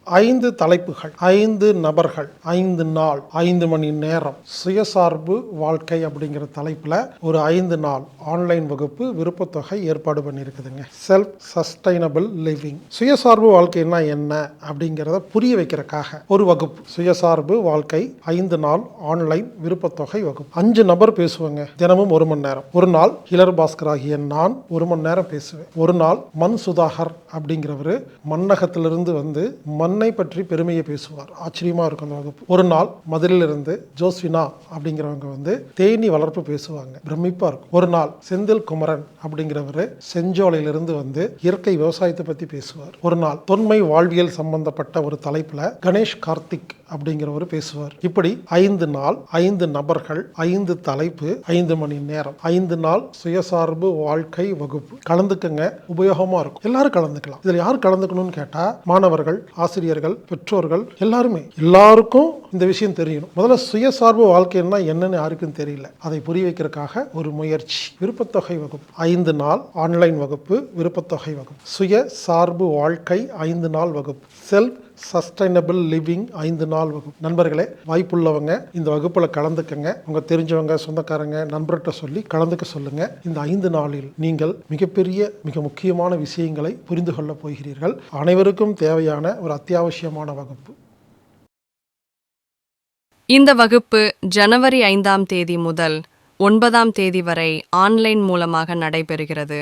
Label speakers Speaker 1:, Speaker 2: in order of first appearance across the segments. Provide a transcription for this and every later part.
Speaker 1: 5 தலைப்புகள், 5 நபர்கள், 5 நாள், 5 மணி நேரம் சுயசார்பு வாழ்க்கை அப்படிங்கிற தலைப்புல ஒரு 5 நாள் ஆன்லைன் வகுப்பு விருப்பத்தொகை ஏற்பாடு பண்ணியிருக்குதுங்க. Self sustainable living. சுயசார்பு வாழ்க்கைன்னா என்ன அப்படிங்கிறத புரிய வைக்கிறதுக்காக ஒரு வகுப்பு. சுயசார்பு வாழ்க்கை 5 நாள் ஆன்லைன் விருப்பத்தொகை வகுப்பு. 5 நபர் பேசுவாங்க. தினமும் 1 மணி நேரம். ஒரு நாள் ஹிலர் பாஸ்கர் ஆகிய நான் 1 மணி நேரம் பேசுவேன். ஒரு நாள் மண் சுதாகர் அப்படிங்கிறவரு மண்ணகத்திலிருந்து வந்து மண்ணை பற்றி பெருமையை பேசுவார். ஆச்சரியமா இருக்கும் அந்த வகுப்பு. ஒரு நாள் மதுரையிலிருந்து ஜோஸ்வினா அப்படிங்கிறவங்க வந்து தேனி வளர்ப்பு பேசுவாங்க. பிரமிப்பா இருக்கும். ஒரு நாள் செந்தில் குமரன் அப்படிங்கிறவரு செஞ்சோலையிலிருந்து வந்து இயற்கை விவசாயத்தை பத்தி பேசுவார். ஒரு நாள் தொன்மை வாழ்வியல் சம்பந்தப்பட்ட ஒரு தலைப்புல கணேஷ் கார்த்திக் அப்படிங்கிறவரு பேசுவார். இப்படி 5 நாள், 5 நபர்கள், 5 தலைப்பு, 5 மணி நேரம், 5 நாள் சுயசார்பு வாழ்க்கை வகுப்பு. கலந்துக்கங்க, உபயோகமா இருக்கும். எல்லாரும் கலந்துக்கலாம். இதுல யார் கலந்துக்கணும்னு கேட்டா மாணவர்கள், ஆசிரியர்கள், பெற்றோர்கள், எல்லாருக்கும் இந்த விஷயம் தெரியணும். முதல்ல சுயசார்பு வாழ்க்கைன்னா என்னன்னு யாருக்கும் தெரியல. அதை புரிய வைக்கிறதுக்காக ஒரு முயற்சி. விருப்பத்தொகை வகுப்பு 5 நாள் ஆன்லைன் வகுப்பு, விருப்பத்தொகை வகுப்பு. சுயசார்பு வாழ்க்கை 5 நாள் வகுப்பு. செல்ஃப் சஸ்டைனபிள் லிவிங் 5 நாள் வகுப்பு. நண்பர்களே, வாய்ப்புள்ளவங்க இந்த வகுப்புல கலந்துக்கங்க. உங்க தெரிஞ்சவங்க, சொந்தக்காரங்க, நண்பர்கிட்ட சொல்லி கலந்துக்க சொல்லுங்க. இந்த 5 நாளில் நீங்கள் மிக முக்கியமான விஷயங்களை புரிந்து கொள்ள போகிறீர்கள். அனைவருக்கும் தேவையான ஒரு அத்தியாவசியமான வகுப்பு.
Speaker 2: இந்த வகுப்பு ஜனவரி 5ஆம் தேதி முதல் 9ஆம் தேதி வரை ஆன்லைன் மூலமாக நடைபெறுகிறது.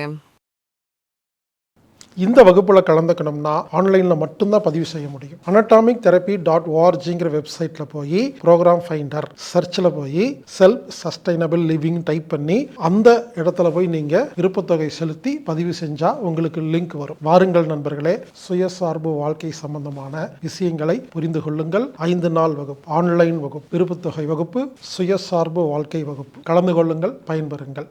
Speaker 1: இந்த வகுப்புல கலந்துக்கணும்னா ஆன்லைன்ல மட்டும்தான் பதிவு செய்ய முடியும். anatomictherapy.orgங்கிற வெப்சைட்ல போய் ப்ரோக்ராம் ஃபைண்டர் சர்ச்ல போய் செல்ஃப் சஸ்டைனபிள் லிவிங் டைப் பண்ணி அந்த இடத்துல போய் நீங்க விருப்பத்தொகை செலுத்தி பதிவு செஞ்சா உங்களுக்கு லிங்க் வரும். வாருங்கள் நண்பர்களே, சுயசார்பு வாழ்க்கை சம்பந்தமான விஷயங்களை புரிந்து கொள்ளுங்கள். 5 நாள் வகுப்பு, ஆன்லைன் வகுப்பு, விருப்பத்தொகை வகுப்பு, சுயசார்பு வாழ்க்கை வகுப்பு. கலந்து கொள்ளுங்கள், பயன்பெறுங்கள்.